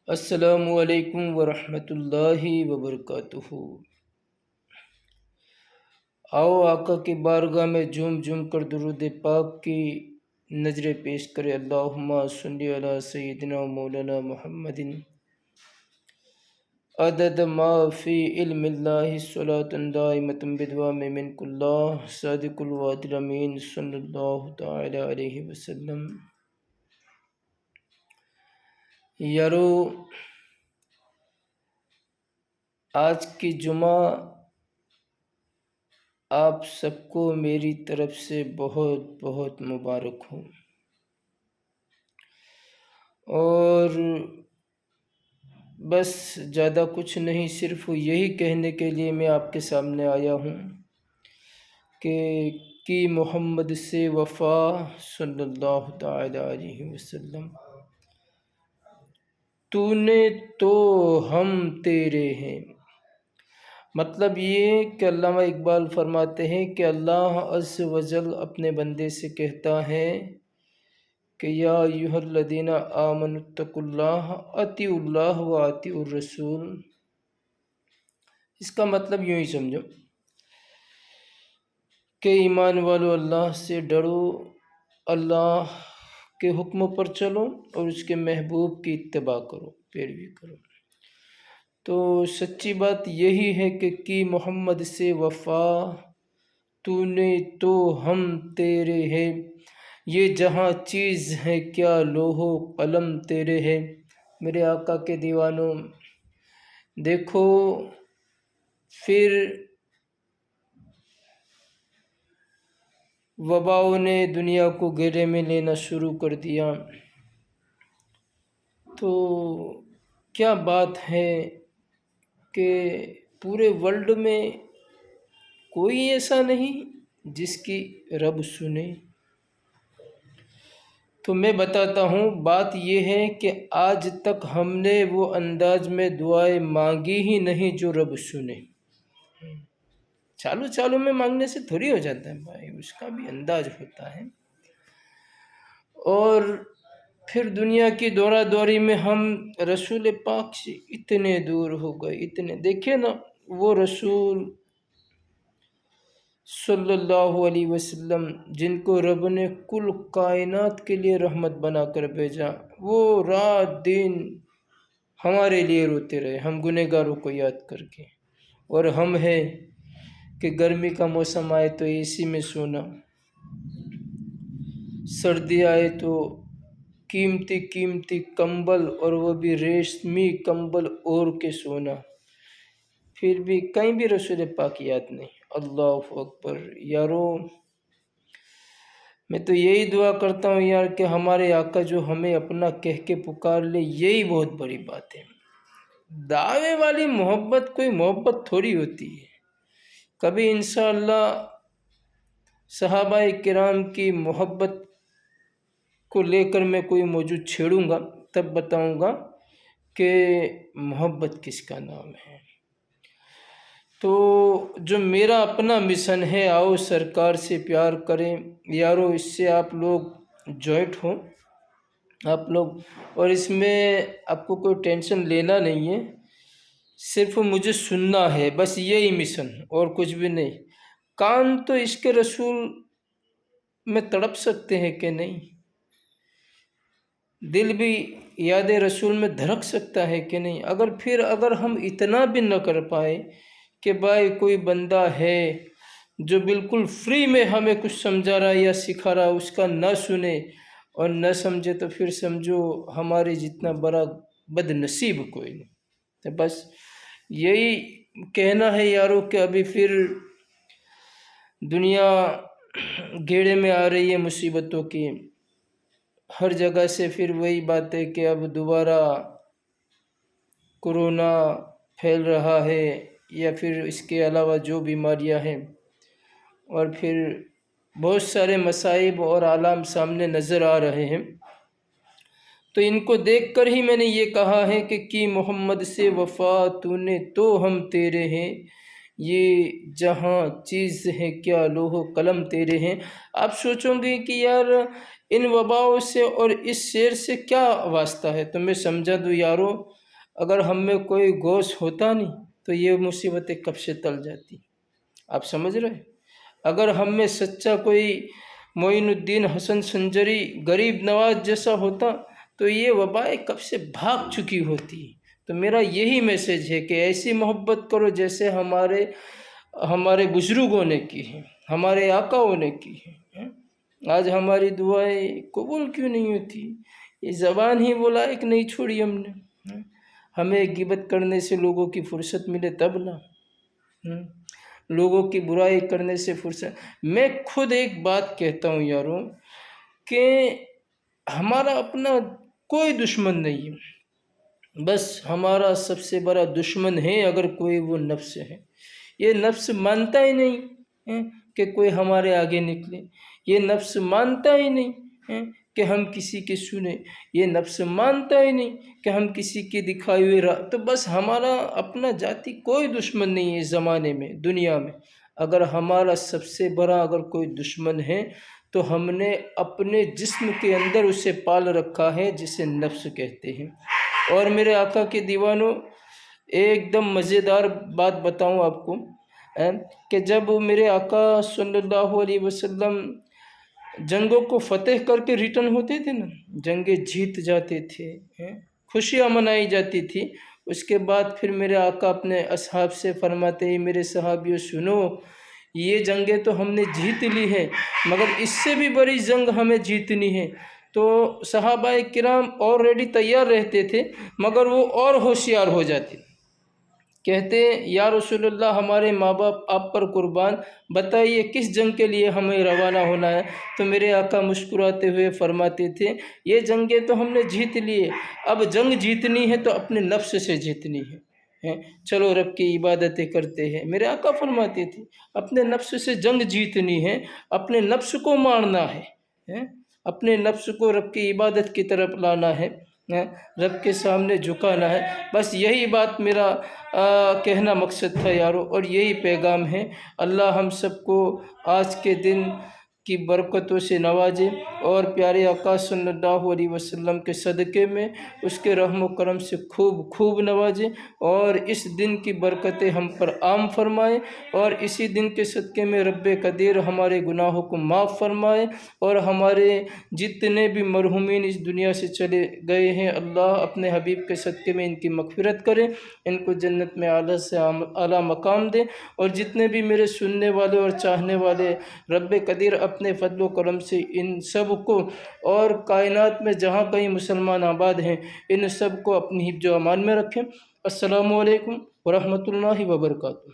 السلام علیکم ورحمۃ اللہ وبرکاتہ۔ آؤ آقا کی بارگاہ میں جھوم جھوم کر درود پاک کی نظریں پیش کرے۔ اللہم صلی علی سیدنا مولانا محمد عدد ما فی علم اللہ صلاۃ دائمۃ بدوام منک اللہ صادق الوعد الامین صلی اللہ تعالی علیہ وسلم۔ یارو، آج کی جمعہ آپ سب کو میری طرف سے بہت بہت مبارک ہو، اور بس زیادہ کچھ نہیں، صرف یہی کہنے کے لیے میں آپ کے سامنے آیا ہوں کہ کی محمد سے وفا صلی اللہ تعالی علیہ وسلم، تو نے تو ہم تیرے ہیں۔ مطلب یہ کہ علامہ اقبال فرماتے ہیں کہ اللہ عز و جل اپنے بندے سے کہتا ہے کہ یا ایھا الذین آمنوا اتقوا اللہ اطیعوا اللہ و اطیعوا الرسول۔ اس کا مطلب یوں ہی سمجھو کہ ایمان والو، اللہ سے ڈرو، اللہ کے حکموں پر چلو اور اس کے محبوب کی اتباع کرو، پیروی کرو۔ تو سچی بات یہی ہے کہ کی محمد سے وفا، تو نے تو ہم تیرے ہیں، یہ جہاں چیز ہے کیا لوح و قلم تیرے ہے۔ میرے آقا کے دیوانوں، دیکھو پھر وباؤں نے دنیا کو گھیرے میں لینا شروع کر دیا، تو کیا بات ہے کہ پورے ورلڈ میں کوئی ایسا نہیں جس کی رب سنے۔ تو میں بتاتا ہوں، بات یہ ہے کہ آج تک ہم نے وہ انداز میں دعائیں مانگی ہی نہیں جو رب سنے۔ چالو چالو میں مانگنے سے تھوڑی ہو جاتا ہے بھائی، اس کا بھی انداز ہوتا ہے۔ اور پھر دنیا کی دورہ دوری میں ہم رسول پاک سے اتنے دور ہو گئے، اتنے، دیکھیں نا وہ رسول صلی اللہ علیہ وسلم جن کو رب نے کل کائنات کے لیے رحمت بنا کر بھیجا، وہ رات دن ہمارے لیے روتے رہے، ہم گنہگاروں کو یاد کر کے۔ اور ہم ہیں کہ گرمی کا موسم آئے تو اے سی میں سونا، سردی آئے تو قیمتی قیمتی کمبل، اور وہ بھی ریشمی کمبل اوڑھ کے سونا، پھر بھی کہیں بھی رسول پاک یاد نہیں۔ اللہ اکبر۔ یارو، میں تو یہی دعا کرتا ہوں یار کہ ہمارے آقا جو ہمیں اپنا کہہ کے پکار لے، یہی بہت بڑی بات ہے۔ دعوے والی محبت کوئی محبت تھوڑی ہوتی ہے۔ کبھی انشاءاللہ صحابہ کرام کی محبت کو لے کر میں کوئی موضوع چھیڑوں گا، تب بتاؤں گا کہ محبت کس کا نام ہے۔ تو جو میرا اپنا مشن ہے، آؤ سرکار سے پیار کریں یارو، اس سے آپ لوگ جوائنٹ ہو، آپ لوگ، اور اس میں آپ کو کوئی ٹینشن لینا نہیں ہے، صرف مجھے سننا ہے، بس یہی مشن، اور کچھ بھی نہیں۔ کان تو عشق رسول میں تڑپ سکتے ہیں کہ نہیں؟ دل بھی یاد رسول میں دھڑک سکتا ہے کہ نہیں؟ اگر ہم اتنا بھی نہ کر پائے کہ بھائی کوئی بندہ ہے جو بالکل فری میں ہمیں کچھ سمجھا رہا یا سکھا رہا، اس کا نہ سنے اور نہ سمجھے، تو پھر سمجھو ہمارے جتنا بڑا بد نصیب کوئی نہیں۔ تو بس یہی کہنا ہے یارو کہ ابھی پھر دنیا گھیرے میں آ رہی ہے مصیبتوں کی، ہر جگہ سے پھر وہی بات ہے کہ اب دوبارہ کرونا پھیل رہا ہے، یا پھر اس کے علاوہ جو بیماریاں ہیں، اور پھر بہت سارے مصائب اور عالم سامنے نظر آ رہے ہیں۔ تو ان کو دیکھ کر ہی میں نے یہ کہا ہے کہ کی محمد سے وفا، تو نے تو ہم تیرے ہیں، یہ جہاں چیز ہے کیا لوح و قلم تیرے ہیں۔ آپ سوچو گے کہ یار ان وباؤں سے اور اس شعر سے کیا واسطہ ہے، تو میں سمجھا دوں یارو، اگر ہم میں کوئی گوش ہوتا نہیں تو یہ مصیبتیں کب سے ٹل جاتی۔ آپ سمجھ رہے ہیں؟ اگر ہم میں سچا کوئی معین الدین حسن سنجری غریب نواز جیسا ہوتا تو یہ وبائیں کب سے بھاگ چکی ہوتی۔ تو میرا یہی میسیج ہے کہ ایسی محبت کرو جیسے ہمارے بزرگوں نے کی ہے، ہمارے آقاؤں نے کی ہے۔ آج ہماری دعائیں قبول کیوں نہیں ہوتی؟ یہ زبان ہی وہ لائق نہیں چھوڑی ہم نے۔ ہمیں غیبت کرنے سے لوگوں کی فرصت ملے تب نا، لوگوں کی برائی کرنے سے فرصت۔ میں خود ایک بات کہتا ہوں یاروں کہ ہمارا اپنا کوئی دشمن نہیں ہے، بس ہمارا سب سے بڑا دشمن ہے اگر کوئی، وہ نفس ہے۔ یہ نفس مانتا ہی نہیں کہ کوئی ہمارے آگے نکلے، یہ نفس مانتا ہی نہیں کہ ہم کسی کی سنیں، یہ نفس مانتا ہی نہیں کہ ہم کسی کی دکھائی ہوئی راہ۔ تو بس ہمارا اپنا ذاتی کوئی دشمن نہیں ہے اس زمانے میں، دنیا میں۔ اگر ہمارا سب سے بڑا اگر کوئی دشمن ہے تو ہم نے اپنے جسم کے اندر اسے پال رکھا ہے، جسے نفس کہتے ہیں۔ اور میرے آقا کے دیوانوں، ایک دم مزیدار بات بتاؤں آپ کو کہ جب میرے آقا صلی اللہ علیہ وسلم جنگوں کو فتح کر کے ریٹرن ہوتے تھے نا، جنگیں جیت جاتے تھے، خوشیاں منائی جاتی تھی، اس کے بعد پھر میرے آقا اپنے اصحاب سے فرماتے ہیں، میرے صحابیوں سنو، یہ جنگیں تو ہم نے جیت لی ہے مگر اس سے بھی بڑی جنگ ہمیں جیتنی ہے۔ تو صحابہ کرام آلریڈی تیار رہتے تھے مگر وہ اور ہوشیار ہو جاتے، کہتے یا رسول اللہ ہمارے ماں باپ آپ پر قربان، بتائیے کس جنگ کے لیے ہمیں روانہ ہونا ہے؟ تو میرے آقا مسکراتے ہوئے فرماتے تھے، یہ جنگیں تو ہم نے جیت لی ہے، اب جنگ جیتنی ہے تو اپنے نفس سے جیتنی ہے، چلو رب کی عبادتیں کرتے ہیں۔ میرے آقا فرماتے تھے اپنے نفس سے جنگ جیتنی ہے، اپنے نفس کو مارنا ہے، اپنے نفس کو رب کی عبادت کی طرف لانا ہے، رب کے سامنے جھکانا ہے۔ بس یہی بات میرا کہنا مقصد تھا یارو، اور یہی پیغام ہے۔ اللہ ہم سب کو آج کے دن کی برکتوں سے نوازے اور پیارے آقا صلی اللہ علیہ وسلم کے صدقے میں اس کے رحم و کرم سے خوب خوب نوازے، اور اس دن کی برکتیں ہم پر عام فرمائے، اور اسی دن کے صدقے میں رب قدیر ہمارے گناہوں کو معاف فرمائے، اور ہمارے جتنے بھی مرحومین اس دنیا سے چلے گئے ہیں اللہ اپنے حبیب کے صدقے میں ان کی مغفرت کرے، ان کو جنت میں اعلیٰ سے اعلیٰ مقام دے، اور جتنے بھی میرے سننے والے اور چاہنے والے رب قدیر اپنے فضل و کرم سے ان سب کو، اور کائنات میں جہاں کہیں مسلمان آباد ہیں ان سب کو اپنی حفظ و امان میں رکھیں۔ السلام علیکم ورحمۃ اللہ وبرکاتہ۔